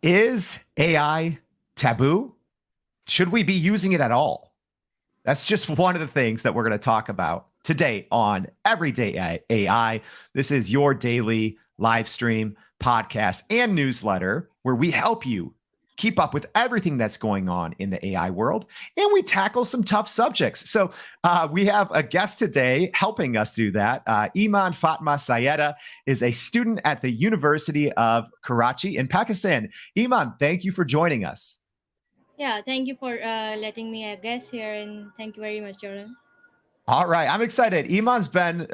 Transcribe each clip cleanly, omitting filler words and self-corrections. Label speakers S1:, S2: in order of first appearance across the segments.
S1: Is AI taboo? Should we be using it at all? That's just one of the things that we're going to talk about today on Everyday AI. This is your daily live stream, podcast, and newsletter where we help you keep up with everything that's going on in the AI world, and we tackle some tough subjects. So we have a guest today helping us do that. Iman Fatma Sayeda is a student at the University of Karachi in Pakistan. Iman, thank you for joining us.
S2: Yeah, thank you for letting me a guest here, and thank you very much, Jordan.
S1: All right, I'm excited. Iman's been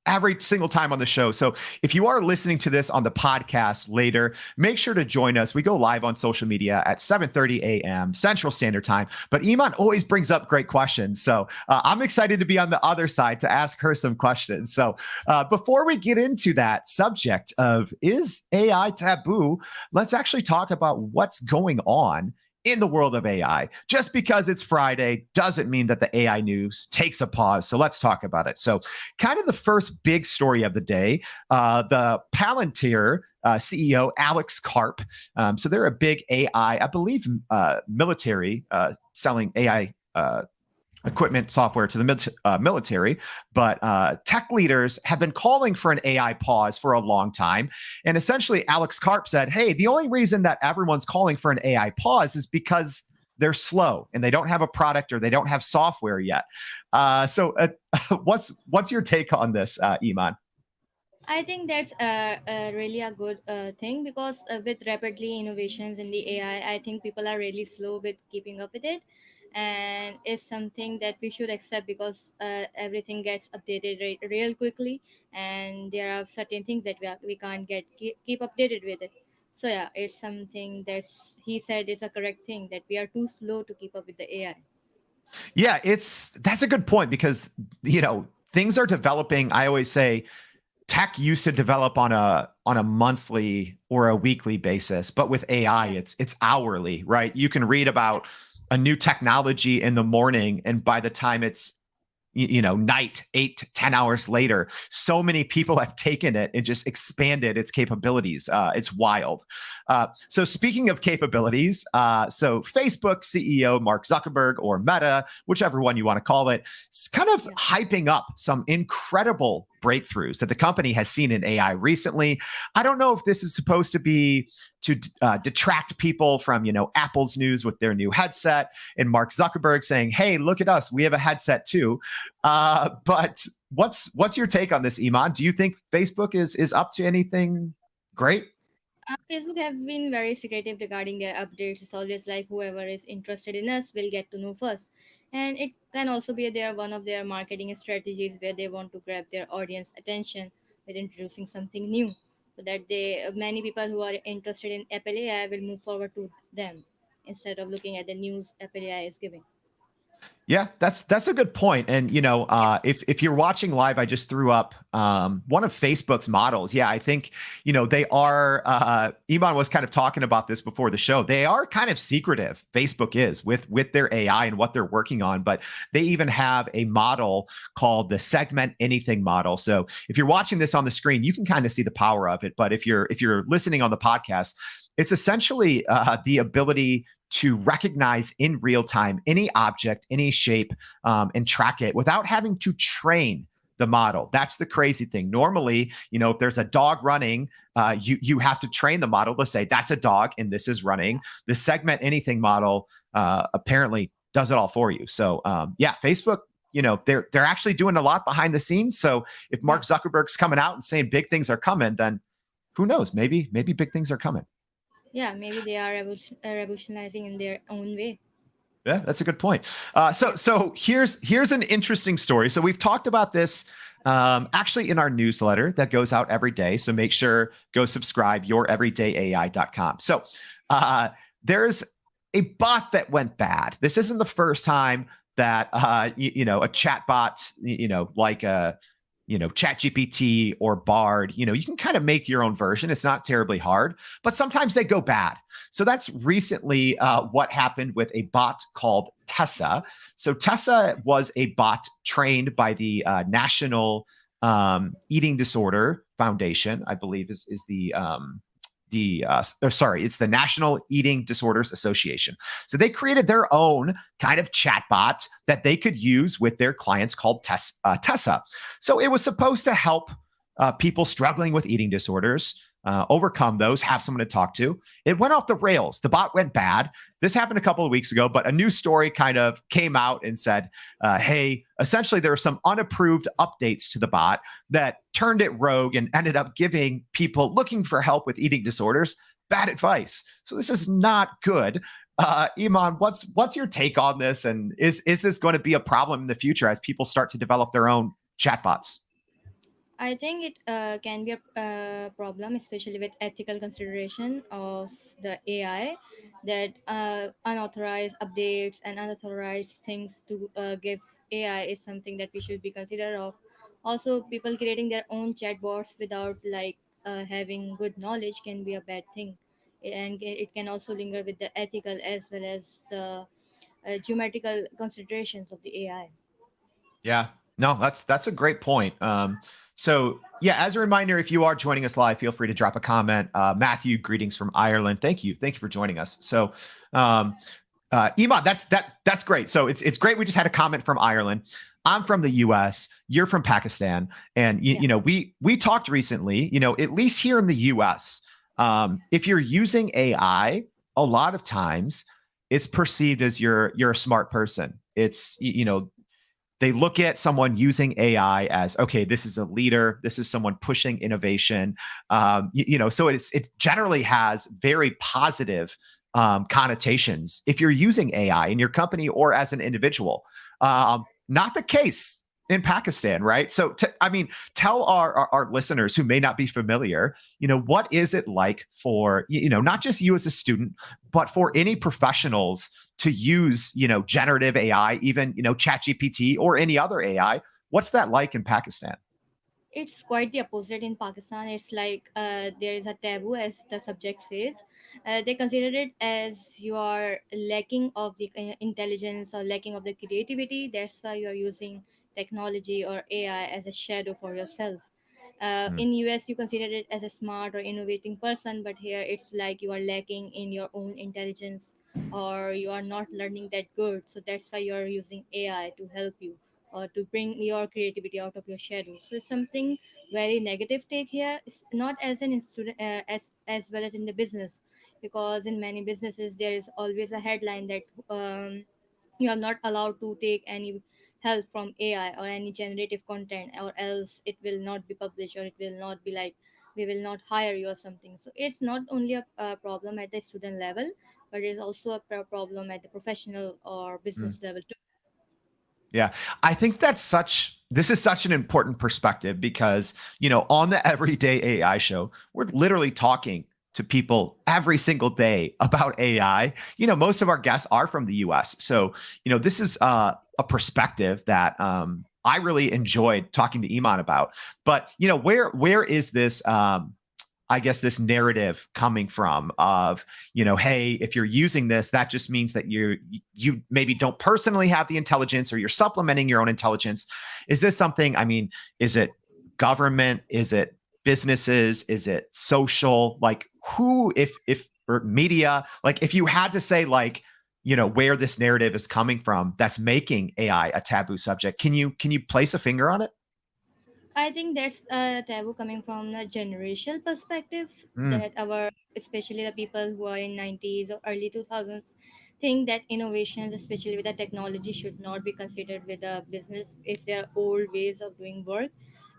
S1: every single time on the show. So if you are listening to this on the podcast later, make sure to join us. We go live on social media at 7:30 a.m. Central Standard Time. But Iman always brings up great questions. So I'm excited to be on the other side to ask her some questions. So before we get into that subject of is AI taboo, let's actually talk about what's going on in the world of AI. Just because it's Friday doesn't mean that the AI news takes a pause. So let's talk about it. So, kind of the first big story of the day, the Palantir CEO, Alex Karp. So they're a big AI, I believe, military selling AI equipment software to the military, but tech leaders have been calling for an AI pause for a long time. And essentially, Alex Karp said, hey, the only reason that everyone's calling for an AI pause is because they're slow and they don't have a product or they don't have software yet. So what's your take on this, Iman?
S2: I think that's really a good thing because with rapidly innovations in the AI, I think people are really slow with keeping up with it, and it's something that we should accept because everything gets updated real quickly, and there are certain things that we can't keep updated with it. So yeah, it's something that's he said is a correct thing that we are too slow to keep up with the AI.
S1: Yeah, that's a good point because things are developing. I always say tech used to develop on a monthly or a weekly basis, but with AI,
S2: Yeah.
S1: it's hourly, right? You can read about a new technology in the morning, and by the time it's night 8 to 10 hours later, so many people have taken it and just expanded its capabilities. It's wild. So speaking of capabilities, so Facebook CEO Mark Zuckerberg, or Meta, whichever one you want to call it, is kind of
S2: Yeah.
S1: hyping up some incredible breakthroughs that the company has seen in AI recently. I don't know if this is supposed to be to detract people from Apple's news with their new headset, and Mark Zuckerberg saying, hey, look at us, we have a headset too. But what's your take on this, Iman? Do you think Facebook is up to anything great?
S2: Facebook have been very secretive regarding their updates. It's always like whoever is interested in us will get to know first, and it can also be their one of their marketing strategies where they want to grab their audience attention with introducing something new, so that they many people who are interested in Apple AI will move forward to them instead of looking at the news Apple AI is giving.
S1: Yeah, that's a good point. And if you're watching live, I just threw up one of Facebook's models. Yeah, I think they are. Iman was kind of talking about this before the show. They are kind of secretive. Facebook is with their AI and what they're working on, but they even have a model called the Segment Anything model. So if you're watching this on the screen, you can kind of see the power of it. But if you're listening on the podcast, it's essentially the ability to recognize in real time any object, any shape, and track it without having to train the model. That's the crazy thing. Normally, if there's a dog running, you have to train the model to say that's a dog and this is running. The Segment Anything model apparently does it all for you. So yeah, Facebook. They're actually doing a lot behind the scenes. So if
S2: Yeah,
S1: Mark Zuckerberg's coming out and saying big things are coming, then who knows? Maybe big things are coming.
S2: yeah, maybe they are revolutionizing in their own way.
S1: Yeah, that's a good point. So
S2: Yeah.
S1: so here's an interesting story. So we've talked about this actually in our newsletter that goes out every day. So make sure go subscribe youreverydayai.com. So there's a bot that went bad. This isn't the first time that a chat bot, like a ChatGPT or Bard, you can kind of make your own version. It's not terribly hard, but sometimes they go bad. So that's recently what happened with a bot called Tessa. So Tessa was a bot trained by the National Eating Disorder Foundation, I believe is the it's the National Eating Disorders Association. So they created their own kind of chatbot that they could use with their clients called Tessa. So it was supposed to help people struggling with eating disorders overcome those, have someone to talk to. It went off the rails. The bot went bad. This happened a couple of weeks ago, but a news story kind of came out and said, hey, essentially there are some unapproved updates to the bot that turned it rogue and ended up giving people looking for help with eating disorders bad advice. So this is not good. Iman, what's your take on this? And is this going to be a problem in the future as people start to develop their own chatbots?
S2: I think it can be a problem, especially with ethical consideration of the AI, that unauthorized updates and unauthorized things to give AI is something that we should be considerate of. Also, people creating their own chatbots without having good knowledge can be a bad thing, and it can also linger with the ethical as well as the geometrical considerations of the AI.
S1: Yeah, no, that's a great point. So yeah, as a reminder, if you are joining us live, feel free to drop a comment. Matthew, greetings from Ireland. Thank you for joining us. So, um, Iman, that's great. So it's great. We just had a comment from Ireland. I'm from the U.S. You're from Pakistan, and
S2: Yeah.
S1: we talked recently. At least here in the U.S., if you're using AI, a lot of times it's perceived as you're a smart person. It's they look at someone using AI as, okay, this is a leader, this is someone pushing innovation. So it generally has very positive connotations if you're using AI in your company or as an individual. Not the case in Pakistan, right? So, tell our listeners who may not be familiar, what is it like for, not just you as a student, but for any professionals to use, generative AI, even, ChatGPT or any other AI? What's that like in Pakistan?
S2: It's quite the opposite in Pakistan. It's like there is a taboo, as the subject says. They consider it as you are lacking of the intelligence or lacking of the creativity. That's why you are using technology or AI as a shadow for yourself.
S1: Mm,
S2: In US, you consider it as a smart or innovating person, but here it's like you are lacking in your own intelligence, or you are not learning that good. So that's why you are using AI to help you or to bring your creativity out of your shadow. So it's something very negative take here. It's not as an student as well as in the business, because in many businesses there is always a headline that you are not allowed to take any help from AI or any generative content, or else it will not be published, or it will not be like we will not hire you or something. So it's not only a problem at the student level, but it's also a problem at the professional or
S1: mm.
S2: business level too.
S1: Yeah. I think this is such an important perspective because, on the Everyday AI show, we're literally talking to people every single day about AI. Most of our guests are from the US. So, this is a perspective that I really enjoyed talking to Iman about. But, where is this I guess this narrative coming from of, hey, if you're using this, that just means that you maybe don't personally have the intelligence or you're supplementing your own intelligence. Is this something, is it government? Is it businesses? Is it social? Like who, if or media, like if you had to say like, where this narrative is coming from that's making AI a taboo subject, can you place a finger on it?
S2: I think that's a taboo coming from a generational perspective,
S1: Mm,
S2: that our, especially the people who are in 90s or early 2000s, think that innovations, especially with the technology, should not be considered with a business. It's their old ways of doing work,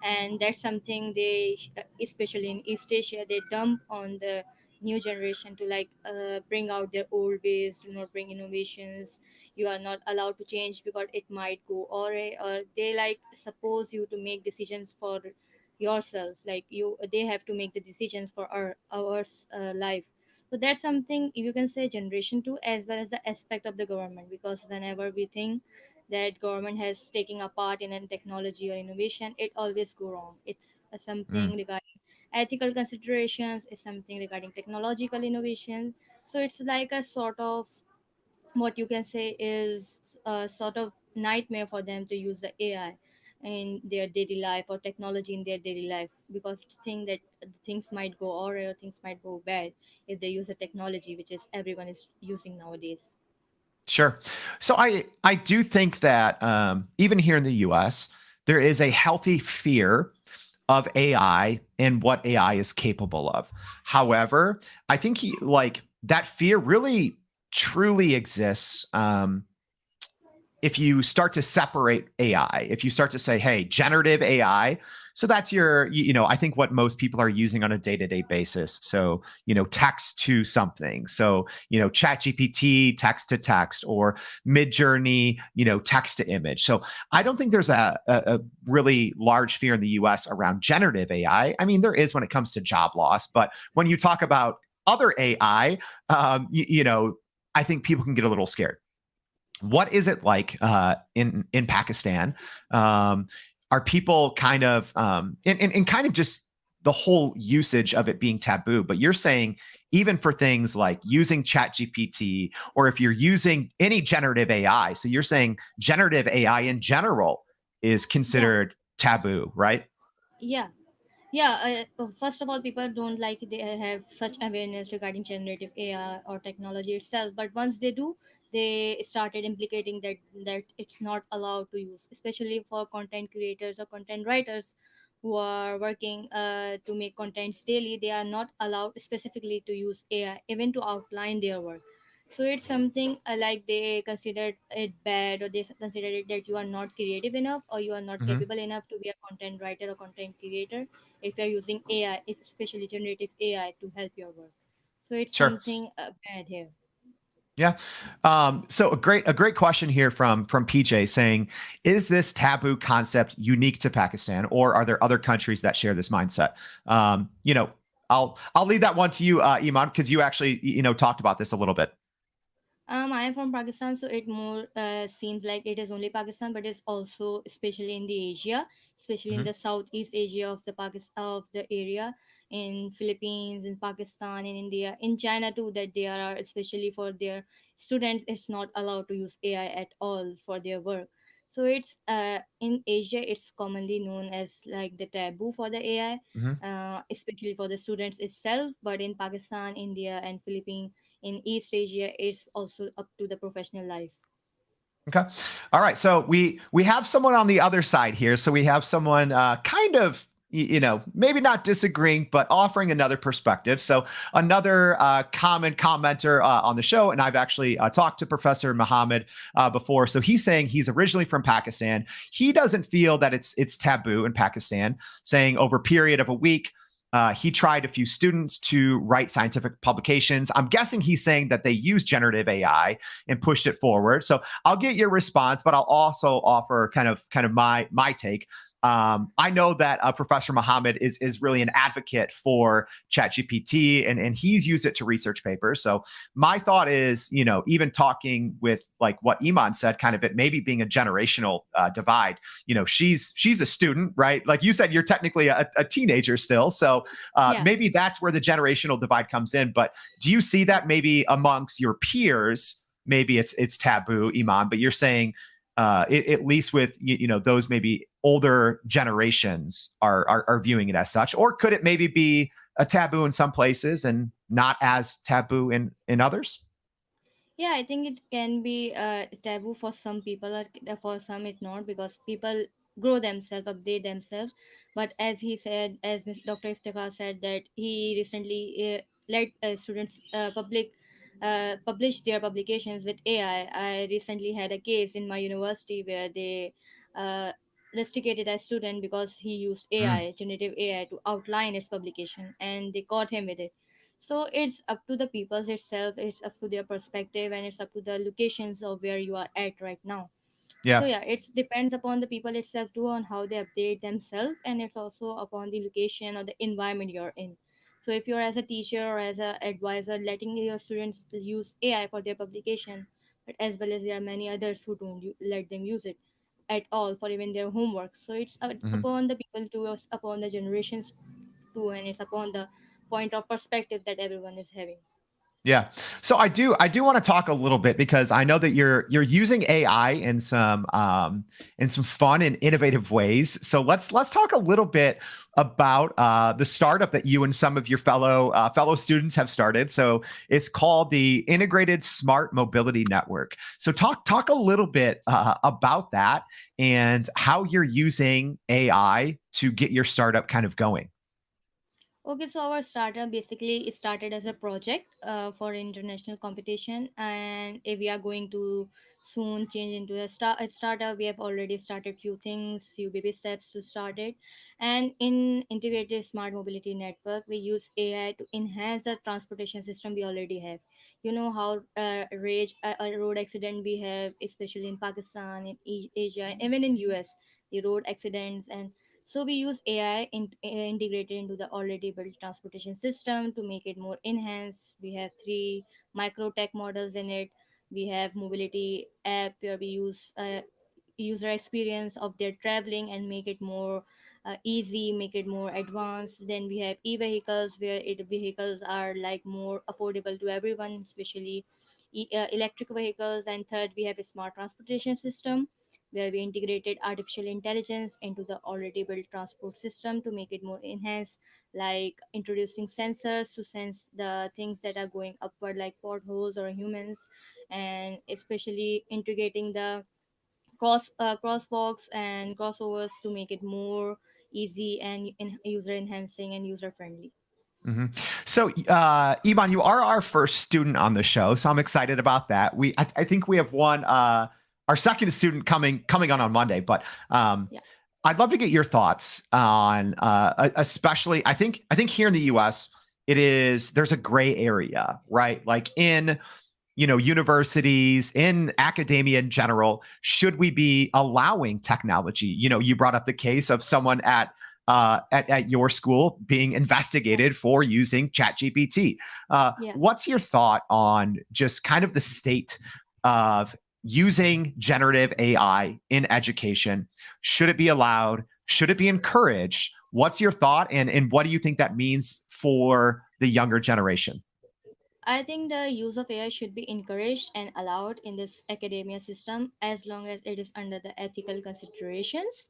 S2: and that's something they, especially in East Asia, they dump on the new generation to bring out their old ways, do not bring innovations. You are not allowed to change because it might go awry, or they like suppose you to make decisions for yourself, like they have to make the decisions for our life. So that's something you can say generation 2, as well as the aspect of the government, because whenever we think that government has taken a part in a technology or innovation, it always go wrong. It's something
S1: mm,
S2: regarding ethical considerations, it's something regarding technological innovation. So it's like a sort of, what you can say is a sort of nightmare for them to use the AI. in their daily life or technology in their daily life, because it's think that things might go awry or things might go bad if they use the technology which is everyone is using nowadays.
S1: Sure. So I do think that even here in the U.S. there is a healthy fear of AI and what AI is capable of. However, I think like that fear really truly exists if you start to separate AI, if you start to say, hey, generative AI, so that's your, I think what most people are using on a day to day basis. So, text to something. So, chat GPT, text to text, or mid journey, text to image. So I don't think there's a really large fear in the US around generative AI. I mean, there is when it comes to job loss, but when you talk about other AI, I think people can get a little scared. What is it like in Pakistan? Um, are people kind of and kind of just the whole usage of it being taboo? But you're saying even for things like using Chat GPT, or if you're using any generative AI, so you're saying generative AI in general is
S2: Yeah,
S1: considered taboo, right?
S2: yeah. Yeah, first of all, people don't like they have such awareness regarding generative AI or technology itself. But once they do, they started implicating that it's not allowed to use, especially for content creators or content writers who are working to make contents daily. They are not allowed specifically to use AI even to outline their work. So it's something like they considered it bad, or they considered it that you are not creative enough or you are not
S1: Mm-hmm.
S2: capable enough to be a content writer or content creator if you're using AI, if especially generative AI to help your work. So it's
S1: Sure.
S2: something bad here.
S1: Yeah. So a great question here from PJ saying, is this taboo concept unique to Pakistan, or are there other countries that share this mindset? I'll leave that one to you, Iman, because you actually talked about this a little bit.
S2: I am from Pakistan, so it more seems like it is only Pakistan, but it's also especially in the Asia, especially in
S1: Hmm.
S2: the Southeast Asia of the Pakistan of the area, in Philippines, in Pakistan, in India, in China too. That they are especially for their students, it's not allowed to use AI at all for their work. So it's in Asia, it's commonly known as like the taboo for the AI,
S1: Hmm.
S2: especially for the students itself. But in Pakistan, India, and Philippines in East Asia, it's also up to the professional life.
S1: Okay. All right. So we have someone on the other side here. So we have someone kind of maybe not disagreeing, but offering another perspective. So another common commenter on the show, and I've actually talked to Professor Muhammad before. So he's saying he's originally from Pakistan. He doesn't feel that it's taboo in Pakistan, saying over a period of a week. He tried a few students to write scientific publications. I'm guessing he's saying that they use generative AI and pushed it forward. So I'll get your response, but I'll also offer kind of my take. I know that Professor Muhammad is really an advocate for ChatGPT, and he's used it to research papers. So my thought is, even talking with like what Iman said, kind of it maybe being a generational divide. She's a student, right? Like you said, you're technically a teenager still, so
S2: Yeah.
S1: maybe that's where the generational divide comes in. But do you see that maybe amongst your peers? Maybe it's taboo, Iman, but you're saying at least with those maybe older generations are viewing it as such, or could it maybe be a taboo in some places and not as taboo in others?
S2: Yeah, I think it can be taboo for some people, or for some it not, because people grow themselves, update themselves. But as he said, as Dr. Iftikhar said, that he recently let students publish their publications with AI. I recently had a case in my university where they uh, rusticated a student because he used
S1: Mm,
S2: AI, generative AI, to outline its publication, and they caught him with it. So it's up to the peoples itself, it's up to their perspective, and it's up to the locations of where you are at right now. So
S1: yeah.
S2: yeah, it depends upon the people itself too, on how they update themselves, and it's also upon the location or the environment you're in. So if you're as a teacher or as a advisor letting your students use AI for their publication, but as well as there are many others who don't let them use it at all for even their homework. So it's
S1: Hmm.
S2: upon the people to, upon the generations too, and it's upon the point of perspective that everyone is having.
S1: Yeah. So I do want to talk a little bit because I know that you're using AI in some fun and innovative ways. So let's talk a little bit about the startup that you and some of your fellow students have started. So it's called the Integrated Smart Mobility Network. So talk a little bit about that and how you're using AI to get your startup kind of going.
S2: Okay, so our startup basically started as a project for international competition, and if we are going to soon change into a startup, we have already started few things, few baby steps to start it. And in integrated smart mobility network, we use AI to enhance the transportation system we already have. You know how a road accident we have, especially in Pakistan, in Asia, even in US, the road accidents. And so we use AI integrated into the already built transportation system to make it more enhanced. We have three micro tech models in it. We have mobility app where we use user experience of their traveling and make it more easy, make it more advanced. Then we have e-vehicles where vehicles are like more affordable to everyone, especially electric vehicles. And third, we have a smart transportation system where we integrated artificial intelligence into the already built transport system to make it more enhanced, like introducing sensors to sense the things that are going upward like potholes or humans, and especially integrating the crosswalks and crossovers to make it more easy and user enhancing and user friendly.
S1: Mhm. So, Iman, you are our first student on the show, so I'm excited about that. I think we have our second student coming on Monday, but
S2: Yeah.
S1: I'd love to get your thoughts on, especially. I think here in the U.S. There's a gray area, right? Like in universities, in academia in general, should we be allowing technology? You brought up the case of someone at your school being
S2: Yeah.
S1: investigated for using ChatGPT.
S2: Yeah.
S1: What's your thought on just kind of the state of using generative AI in education? Should it be allowed? Should it be encouraged? What's your thought, and what do you think that means for the younger generation?
S2: I think the use of AI should be encouraged and allowed in this academia system as long as it is under the ethical considerations,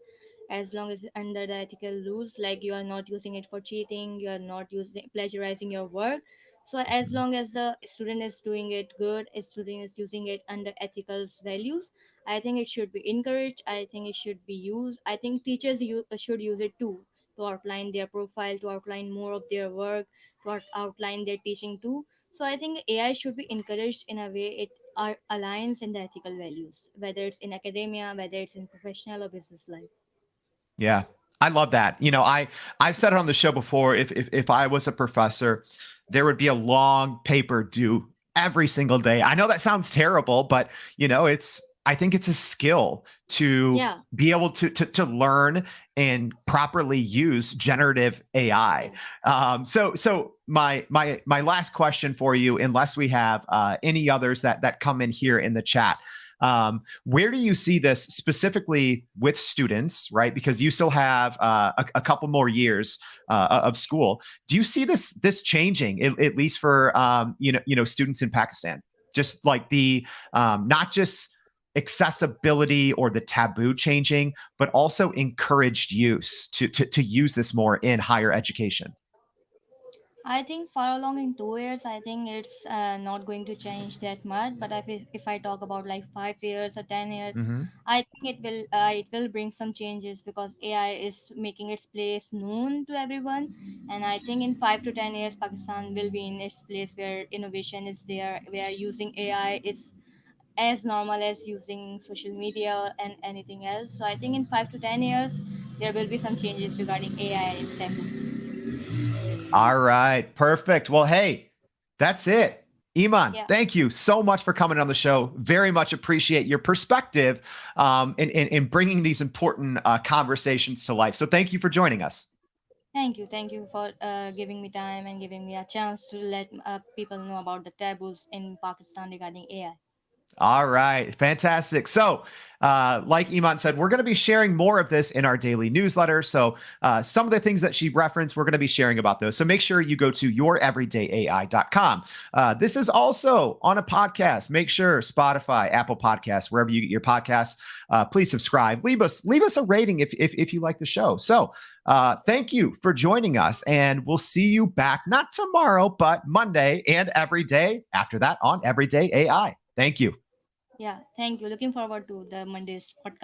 S2: as long as it's under the ethical rules, like you are not using it for cheating, you are not using plagiarizing your work. So as
S1: Mhm.
S2: long as the student is doing it good, a student is using it under ethical values, I think it should be encouraged. I think it should be used. I think teachers should use it too, to outline their profile, to outline more of their work, to outline their teaching too. So I think AI should be encouraged in a way it aligns in the ethical values, whether it's in academia, whether it's in professional or business life.
S1: Yeah, I love that. I've said it on the show before. If I was a professor, there would be a long paper due every single day. I know that sounds terrible, but it's I think it's a skill to
S2: Yeah,
S1: be able to learn and properly use generative AI.
S2: yeah.
S1: So my last question for you, unless we have any others that come in here in the chat. Where do you see this specifically with students, right? Because you still have a couple more years of school. Do you see this changing, at least for students in Pakistan? Just like the not just accessibility or the taboo changing, but also encouraged use to use this more in higher education.
S2: I think far along in 2 years, I think it's not going to change that much. But if I talk about like 5 years or 10 years,
S1: Hmm.
S2: I think it will bring some changes because AI is making its place known to everyone. And I think in 5 to 10 years, Pakistan will be in its place where innovation is there, where using AI is as normal as using social media and anything else. So I think in 5 to 10 years, there will be some changes regarding AI and its technology.
S1: All right, perfect. Well, hey, that's it. Iman,
S2: Yeah.
S1: thank you so much for coming on the show. Very much appreciate your perspective in bringing these important conversations to life. So thank you for joining us.
S2: Thank you. Thank you for giving me time and giving me a chance to let people know about the taboos in Pakistan regarding AI.
S1: All right, fantastic. So, like Iman said, we're going to be sharing more of this in our daily newsletter. So, some of the things that she referenced, we're going to be sharing about those. So, make sure you go to youreverydayai.com. This is also on a podcast. Make sure Spotify, Apple Podcasts, wherever you get your podcasts, please subscribe. Leave us a rating if you like the show. So, thank you for joining us, and we'll see you back not tomorrow, but Monday and every day after that on Everyday AI. Thank you.
S2: Yeah, thank you. Looking forward to the Monday's podcast.